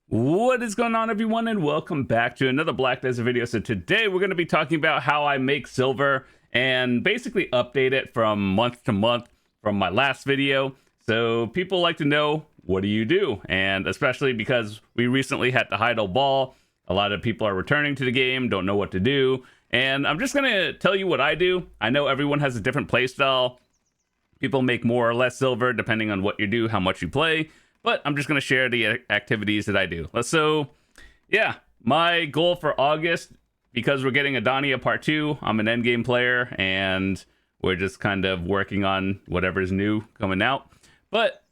What is going on, everyone, and welcome back to another Black Desert video. So today we're going to be talking about how I make silver and basically update it from month to month from my last video. So people like to know, what do you do? And especially because we recently had the Heidel Ball, a lot of people are returning to the game, don't know what to do. And I'm just going to tell you what I do. I know everyone has a different playstyle. People make more or less silver depending on what you do, how much you play. But I'm just going to share the activities that I do. So, yeah, my goal for August, because we're getting Adania Part 2, I'm an endgame player, and we're just kind of working on whatever's new coming out. But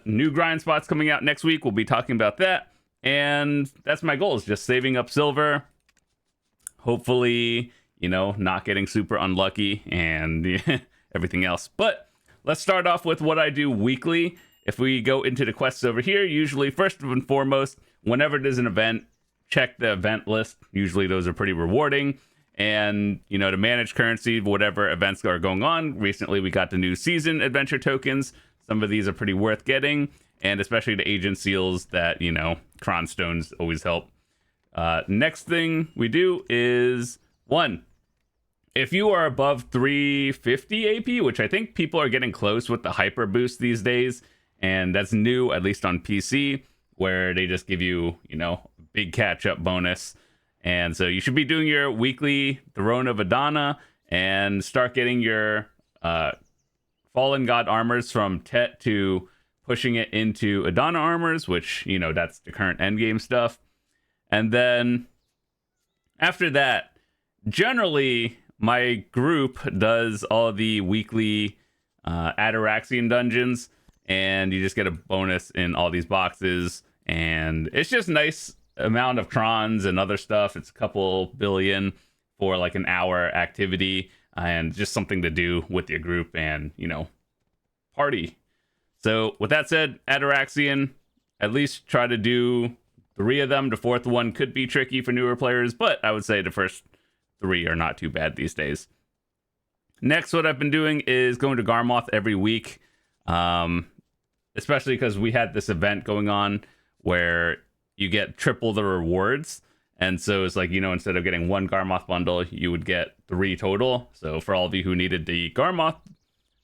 new grind spots coming out next week. We'll be talking about that. And that's my goal, is just saving up silver. Hopefully, not getting super unlucky and everything else. But let's start off with what I do weekly. If we go into the quests over here, usually first and foremost, whenever there's an event, check the event list. Usually those are pretty rewarding. And, to manage currency, whatever events are going on. Recently, we got the new season adventure tokens. Some of these are pretty worth getting. And especially the agent seals that, Cron stones always help. Next thing we do is, one, if you are above 350 AP, which I think people are getting close with the hyper boost these days, and that's new, at least on PC, where they just give you, big catch-up bonus. And so you should be doing your weekly Throne of Adana and start getting your Fallen God armors from Tet to pushing it into Adana armors, which, that's the current endgame stuff. And then after that, generally, my group does all the weekly Ataraxian dungeons, and you just get a bonus in all these boxes, and it's just nice amount of crons and other stuff. It's a couple billion for like an hour activity, and just something to do with your group and, party. So with that said, Ataraxian, at least try to do 3 of them. The 4th one could be tricky for newer players, but I would say the first 3 are not too bad these days. Next, what I've been doing is going to Garmoth every week. Especially because we had this event going on where you get triple the rewards. And so it's like, instead of getting 1 Garmoth bundle, you would get 3 total. So for all of you who needed the Garmoth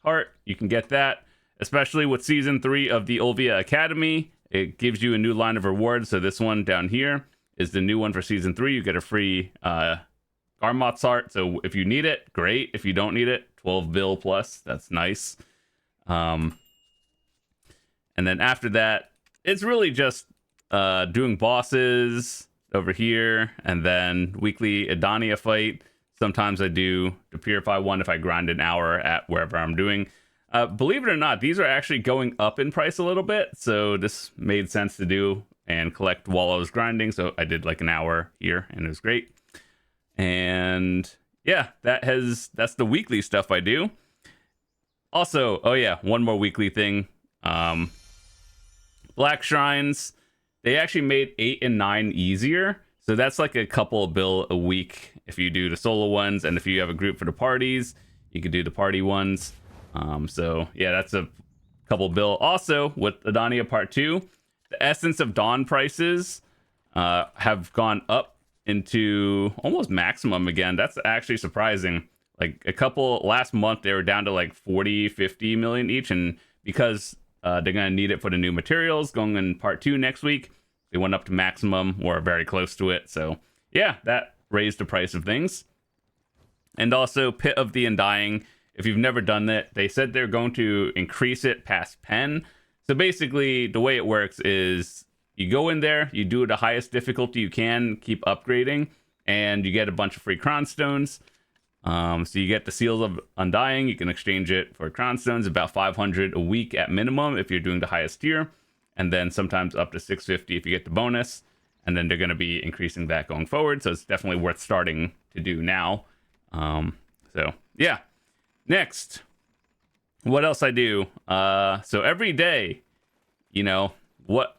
heart, you can get that. Especially with Season 3 of the Olvia Academy. It gives you a new line of rewards. So this one down here is the new one for Season 3. You get a free Garmoth's heart. So if you need it, great. If you don't need it, 12 bill plus. That's nice. And then after that, it's really just doing bosses over here, and then weekly Adania fight. Sometimes I do the Purify one if I grind an hour at wherever I'm doing. Believe it or not, these are actually going up in price a little bit, so this made sense to do and collect while I was grinding. So I did like an hour here, and it was great. And yeah, that's the weekly stuff I do. Also, oh yeah, one more weekly thing. Black Shrines, they actually made 8 and 9 easier. So that's like a couple bill a week if you do the solo ones. And if you have a group for the parties, you could do the party ones. So yeah, that's a couple bill. Also, with Adania Part 2, the Essence of Dawn prices have gone up into almost maximum again. That's actually surprising. Like last month, they were down to like 40, 50 million each. And because they're going to need it for the new materials going in Part 2 next week, they went up to maximum or very close to it. So yeah, that raised the price of things. And also Pit of the Undying. If you've never done that, they said they're going to increase it past Pen. So basically the way it works is you go in there, you do the highest difficulty you can, keep upgrading, and you get a bunch of free Cron stones. So you get the Seals of Undying. You can exchange it for Crown Stones, about 500 a week at minimum if you're doing the highest tier. And then sometimes up to 650 if you get the bonus. And then they're going to be increasing that going forward. So it's definitely worth starting to do now. So yeah. Next, what else I do? So every day, what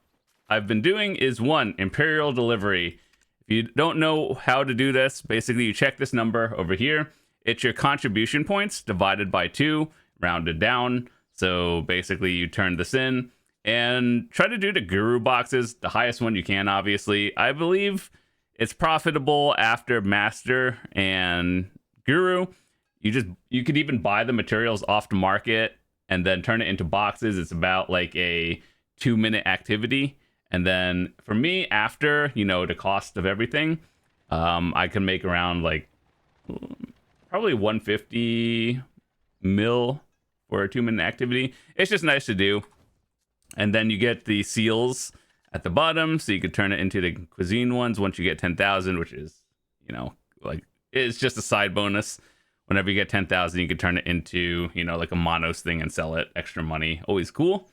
I've been doing is 1, Imperial Delivery. If you don't know how to do this, basically you check this number over here. It's your contribution points divided by 2, rounded down. So basically you turn this in, and try to do the guru boxes, the highest one you can, obviously. I believe it's profitable after master and guru. You could even buy the materials off the market and then turn it into boxes. It's about like a 2-minute activity. And then for me, after, the cost of everything, I can make around like probably 150 mil for a 2-minute activity. It's just nice to do. And then you get the seals at the bottom, so you could turn it into the cuisine ones once you get 10,000, which is, like, it's just a side bonus. Whenever you get 10,000, you could turn it into, like a monos thing and sell it. Extra money, always cool.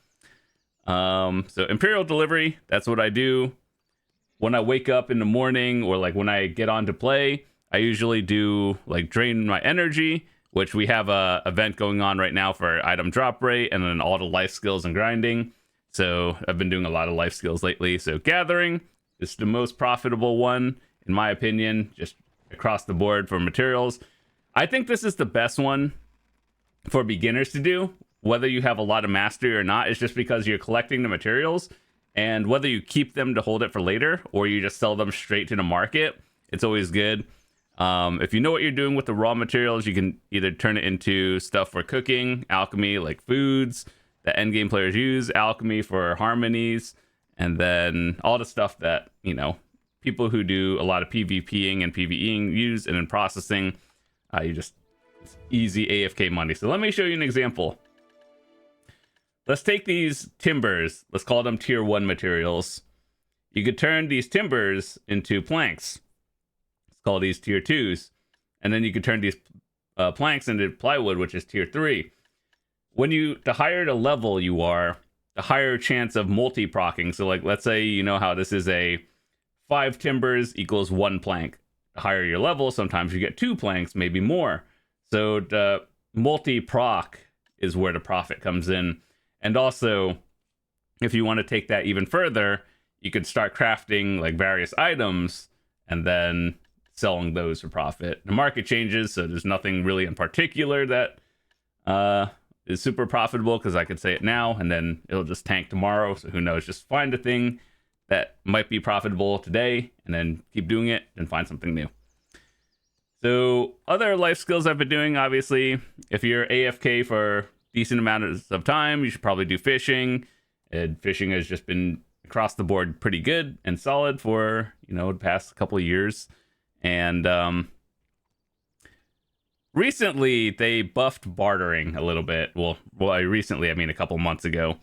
So Imperial Delivery, that's what I do. When I wake up in the morning, or like when I get on to play, I usually do like drain my energy, which we have a event going on right now for item drop rate and then all the life skills and grinding. So I've been doing a lot of life skills lately. So gathering is the most profitable one, in my opinion, just across the board for materials. I think this is the best one for beginners to do, whether you have a lot of mastery or not. It's just because you're collecting the materials, and whether you keep them to hold it for later or you just sell them straight to the market, it's always good. If you know what you're doing with the raw materials, you can either turn it into stuff for cooking, alchemy, like foods that endgame players use, alchemy for harmonies, and then all the stuff that, people who do a lot of PvPing and PvEing use, and then processing. It's easy AFK money. So let me show you an example. Let's take these timbers. Let's call them tier 1 materials. You could turn these timbers into planks. Let's call these tier 2s. And then you could turn these planks into plywood, which is tier 3. The higher the level you are, the higher chance of multi-procking. So like, let's say you know how this is a 5 timbers equals 1 plank. The higher your level, sometimes you get 2 planks, maybe more. So the multi-proc is where the profit comes in. And also, if you want to take that even further, you could start crafting like various items and then selling those for profit. The market changes, so there's nothing really in particular that is super profitable, because I could say it now and then it'll just tank tomorrow. So who knows? Just find a thing that might be profitable today and then keep doing it and find something new. So other life skills I've been doing, obviously, if you're AFK for decent amounts of time, you should probably do fishing. And fishing has just been across the board pretty good and solid for, the past couple of years. And recently they buffed bartering a little bit. Well, recently, I mean a couple months ago.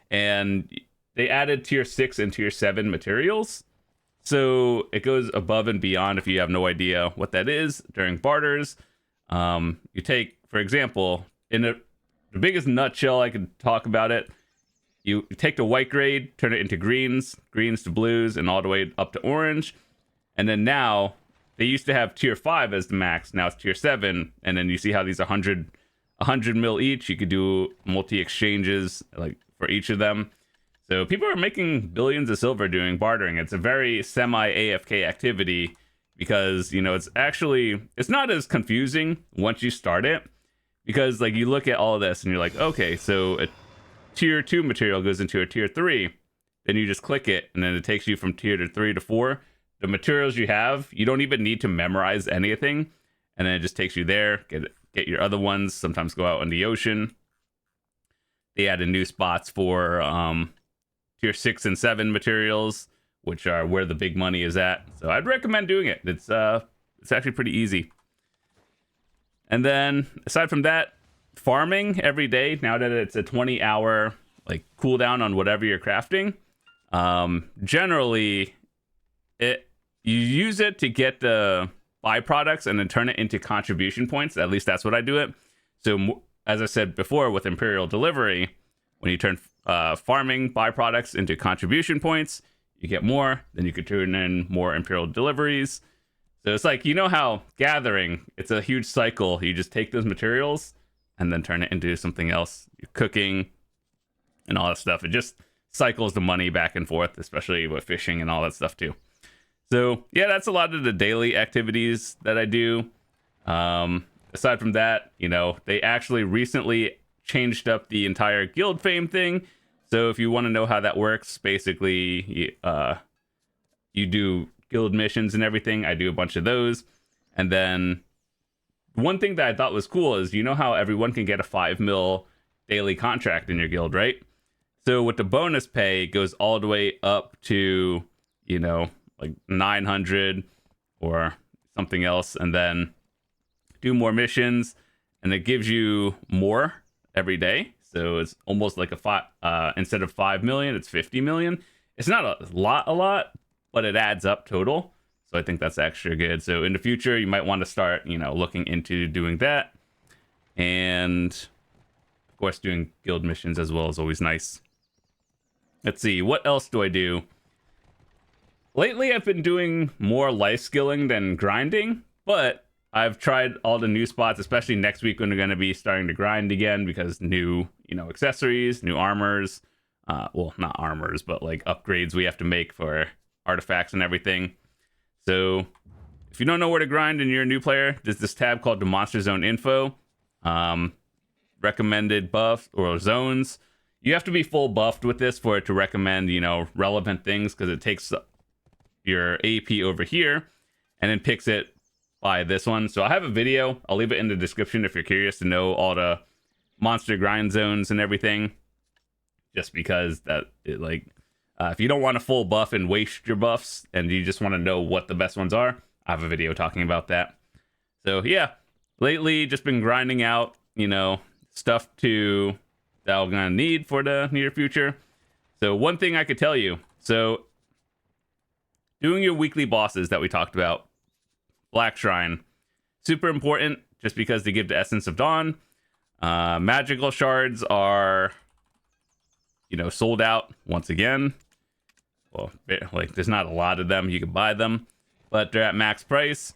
And they added tier 6 and tier 7 materials. So it goes above and beyond if you have no idea what that is during barters. You take, for example, in the biggest nutshell I could talk about it, you take the white grade, turn it into greens to blues, and all the way up to orange. And then now, they used to have tier 5 as the max, now it's tier 7. And then you see how these 100 mil each, you could do multi-exchanges like for each of them. So people are making billions of silver doing bartering. It's a very semi-AFK activity because, it's not as confusing once you start it. Because, like, you look at all of this and you're like, okay, so a tier 2 material goes into a tier 3. Then you just click it, and then it takes you from tier 3 to 4. The materials you have, you don't even need to memorize anything. And then it just takes you there. Get your other ones. Sometimes go out in the ocean. They added new spots for tier 6 and 7 materials, which are where the big money is at. So I'd recommend doing it. It's actually pretty easy. And then, aside from that, farming every day, now that it's a 20-hour like cooldown on whatever you're crafting, generally, you use it to get the byproducts and then turn it into contribution points. At least that's what I do it. So, as I said before, with Imperial Delivery, when you turn farming byproducts into contribution points, you get more. Then you could turn in more Imperial Deliveries. So it's like, how gathering, it's a huge cycle. You just take those materials and then turn it into something else. You're cooking and all that stuff. It just cycles the money back and forth, especially with fishing and all that stuff too. So yeah, that's a lot of the daily activities that I do. Aside from that, they actually recently changed up the entire Guild Fame thing, So if you want to know how that works, basically, you do guild missions and everything. I do a bunch of those. And then one thing that I thought was cool is, you know how everyone can get a 5 mil daily contract in your guild, right? So with the bonus pay, it goes all the way up to, you know, like 900 or something else, and then do more missions, and it gives you more every day. So it's almost like instead of 5 million, it's 50 million. It's not a lot, but it adds up total. So I think that's extra good. So in the future, you might want to start, you know, looking into doing that. And of course, doing guild missions as well is always nice. Let's see, what else do I do? Lately, I've been doing more life skilling than grinding, but I've tried all the new spots, especially next week when we're going to be starting to grind again, because new, you know, accessories, new armors, well, not armors, but like upgrades we have to make for artifacts and everything. So if you don't know where to grind and you're a new player, there's this tab called the Monster Zone Info, recommended buff or zones. You have to be full buffed with this for it to recommend, you know, relevant things, because it takes your AP over here and then picks it by this one. So I have a video. I'll leave it in the description if you're curious to know all the monster grind zones and everything. Just because that it like if you don't want to full buff and waste your buffs and you just want to know what the best ones are, I have a video talking about that. So yeah, lately just been grinding out, you know, stuff that I'm gonna need for the near future. So one thing I could tell you, so doing your weekly bosses that we talked about, Black Shrine, super important just because they give the Essence of Dawn. Magical shards are, you know, sold out once again. Well, like there's not a lot of them. You can buy them, but they're at max price.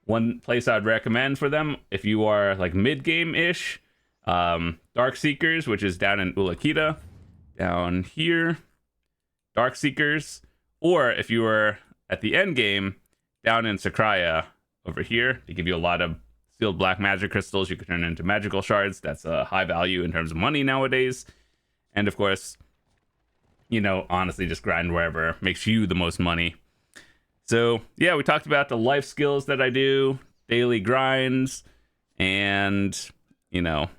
One place I'd recommend for them, if you are like mid-game-ish, Dark Seekers, which is down in Ulakita, down here, Dark Seekers, or if you were at the end game, down in Sakraya over here, they give you a lot of sealed black magic crystals you can turn into magical shards. That's a high value in terms of money nowadays. And of course, you know, honestly, just grind wherever makes you the most money. So yeah, we talked about the life skills that I do, daily grinds, and, you know,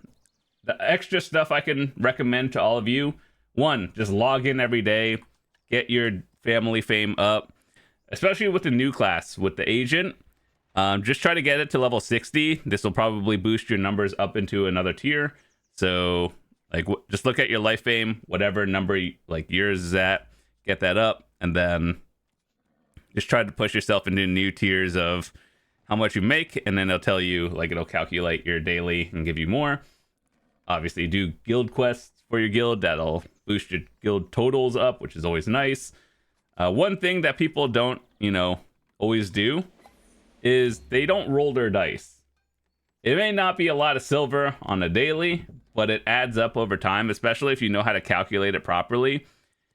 the extra stuff I can recommend to all of you. One, just log in every day, get your family fame up, especially with the new class, with the agent. Just try to get it to level 60. This will probably boost your numbers up into another tier. So like, just look at your life fame, whatever number like yours is at, get that up, and then just try to push yourself into new tiers of how much you make, and then it'll tell you, like, it'll calculate your daily and give you more. Obviously, do guild quests for your guild. That'll boost your guild totals up, which is always nice. One thing that people don't, you know, always do is they don't roll their dice. It may not be a lot of silver on a daily, but it adds up over time, especially if you know how to calculate it properly.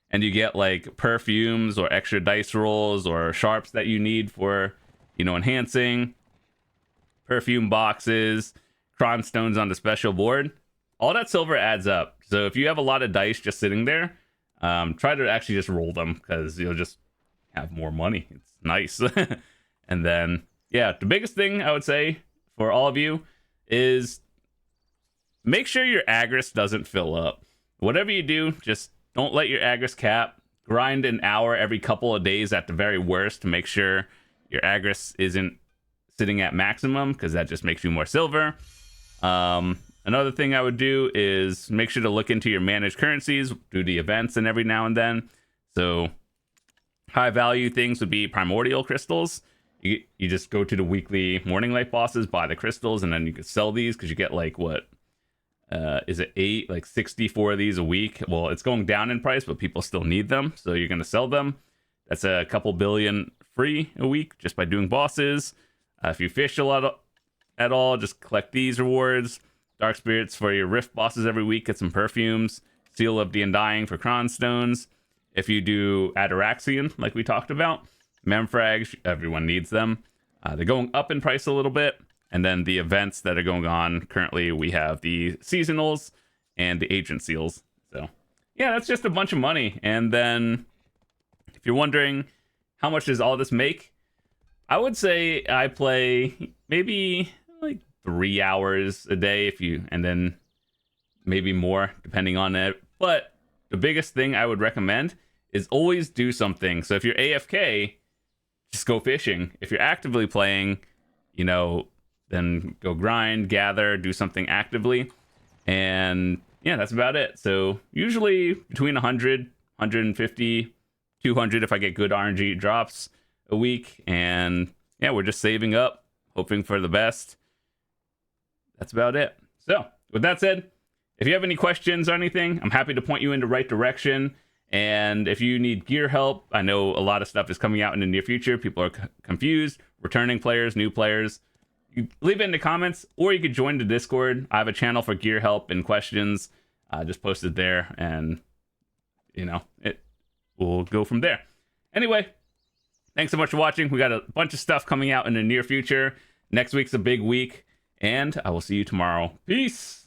And you get like perfumes or extra dice rolls or sharps that you need for, you know, enhancing, perfume boxes, cron stones on the special board. All that silver adds up. So if you have a lot of dice just sitting there, try to actually just roll them, because you'll just have more money. It's nice. And then, yeah, the biggest thing I would say for all of you is make sure your Agris doesn't fill up. Whatever you do, just don't let your Agris cap. Grind an hour every couple of days at the very worst to make sure your Agris isn't sitting at maximum, because that just makes you more silver. Another thing I would do is make sure to look into your managed currencies, do the events and every now and then. So high value things would be primordial crystals. You just go to the weekly morning light bosses, buy the crystals, and then you can sell these, because you get like what? Is it 64 of these a week? Well, it's going down in price, but people still need them, so you're going to sell them. That's a couple billion free a week just by doing bosses. If you fish a lot at all, just collect these rewards. Dark spirits for your rift bosses every week, get some perfumes. Seal of the Undying for cron stones. If you do Ataraxian, like we talked about, memfrags, everyone needs them. They're going up in price a little bit. And then the events that are going on currently, we have the seasonals and the agent seals. So yeah, that's just a bunch of money. And then if you're wondering how much does all this make, I would say I play maybe like 3 hours a day and then maybe more depending on it. But the biggest thing I would recommend is always do something. So if you're AFK, just go fishing. If you're actively playing, then go grind, gather, do something actively. And yeah, that's about it. So usually between 100, 150, 200 if I get good RNG drops a week. And yeah, we're just saving up, hoping for the best. That's about it. So with that said, if you have any questions or anything, I'm happy to point you in the right direction. And if you need gear help, I know a lot of stuff is coming out in the near future. People are confused, returning players, new players. You leave it in the comments, or you could join the Discord. I have a channel for gear help and questions. Just post it there, and it will go from there. Anyway, thanks so much for watching. We got a bunch of stuff coming out in the near future. Next week's a big week, and I will see you tomorrow. Peace.